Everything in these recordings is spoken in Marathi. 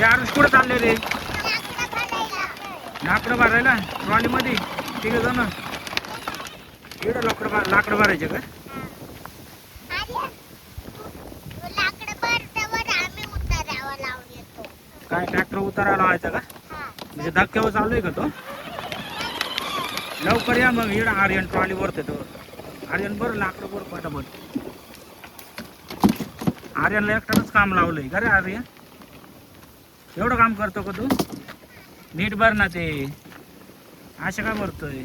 यार कुठं चालले रे? लाकडं भरायला ट्रॉली मध्ये तिघ जण इकडं लाकडं भरायचे का? काय ट्रॅक्टर उतारायला लावायचा का? म्हणजे धक्क्यावर चालू आहे का तो? लवकर या मग इकडं आर्यन ट्रॉली वरते तो आर्यन बरं लाकडं बरं पटापट. आर्यनला एकटाच काम लावलंय का रे आर्यन? एवढं काम करतो का तू? नीट भर ना ते अशा काय भरतोय?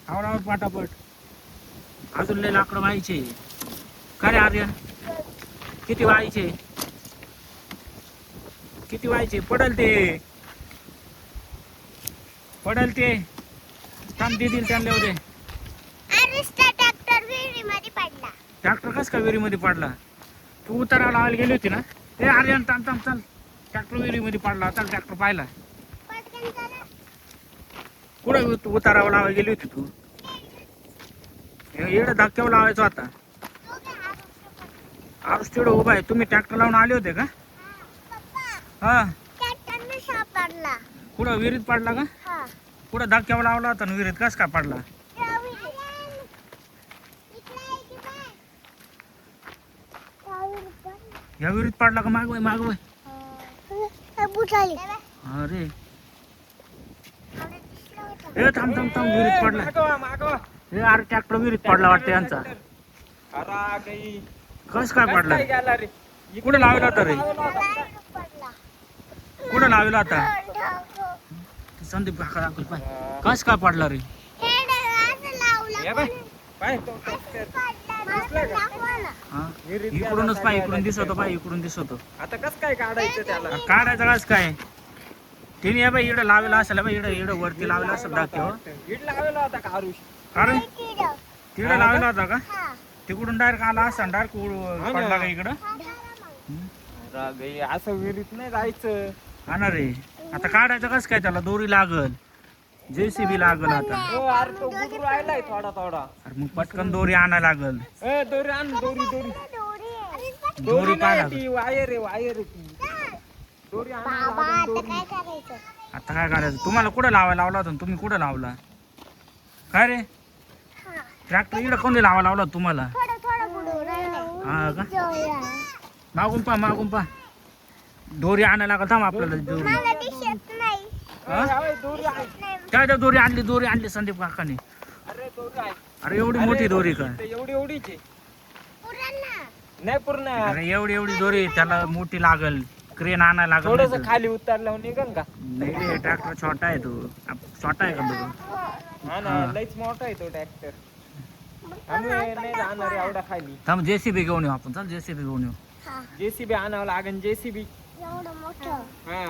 आवडावर पाटापट अजून लय लाकडं व्हायचे का रे आर्यन? किती व्हायचे? किती व्हायचे? पडल ते थांब देतील त्यांना उद्या. ट्रॅक्टर कस का विहिरीमध्ये पडला? तू उतारायला लावायला गेली होती ना? ते आर्यन थांब थांब चल, ट्रॅक्टर विहिरीमध्ये पडला. चल ट्रॅक्टर पाहिला कुठं उतारावं लावायला गेली होती तू? एवढं धक्क्यावर लावायचं आता. आरुष तेवढं उभा आहे. तुम्ही ट्रॅक्टर लावून आले होते का? हा कुठं विहिरीत पडला का? कुठं धक्क्यावर लावला होता ना विहिरीत? कस का पडला? या विहिरीत पडला का? मागवाय मागवाय. अरे हे थांब थांब थांब विहिरीत पडला. हे अरे ट्रॅक्टर विहिरीत पडला वाटतं यांचा. कस काय पडला? कुठं लावला होता रे? कुठं लावला होता? संदीप काका दाखव पाय. कस काय पडला रे? इकडूनच पाय, इकडून दिसतो पाय, इकडून दिसतो. आता कस काय काढायचं त्याला? काढायचं कस काय? तिने या बाई इकडं लावला असेल बाई, इकडं वरती लावला असेल दाखव. इड लावला होता का आरुष? कारण तिकडे लावला होता का? तिकडून डायरेक्ट आला असं डायरेक्ट पडला का इकडं? असं विहिरीत नाही जायचं. हा ना रे. आता काढायचं कस काय? त्याला दोरी लागल, JCB लागल आता. हो अरे तो गुरु राहिलाय थोडा थोडा. अरे मग पटकन दोरी आणायला लागल. दोरी आण, दोरी दोरी दोरी काय नाही लागल? ती वायर आहे, वायर आहे ती. दोरी आणायला लागल, दोरी. आता काय करायचं? तुम्हाला कुठं लावायला लावला होता? तुम्ही कुठं लावला काय रे? ट्रॅक्टर इकडं कोणी लावायला लावला तुम्हाला? हा का? मागून पा, मागून पा. दोरी आणायला लागल. थांब आपल्याला दोरी. दोरी आहे. काय दोरी आणली? दोरी आणली संदीप काकाने. अरे दोरी आहे. अरे एवढी मोठी दोरी का? एवढी एवढीच आहे. नाही पूर्ण. अरे एवढी एवढी दोरी त्याला मोठी लागल. क्रेन आणायला लागल. थोडस नाही तर. खाली उतरल्यावर निघन का? नाही रे ट्रॅक्टर छोटा आहे तो. छोटा आहे का तो? हा ना, लईच मोठा आहे तो ट्रॅक्टर. आम्ही नाही जाणार एवढा खाली. थांब JCB घेऊन येऊ आपण. चल JCB घेऊन येऊ. JCB आणावं लागेल, JCB. हा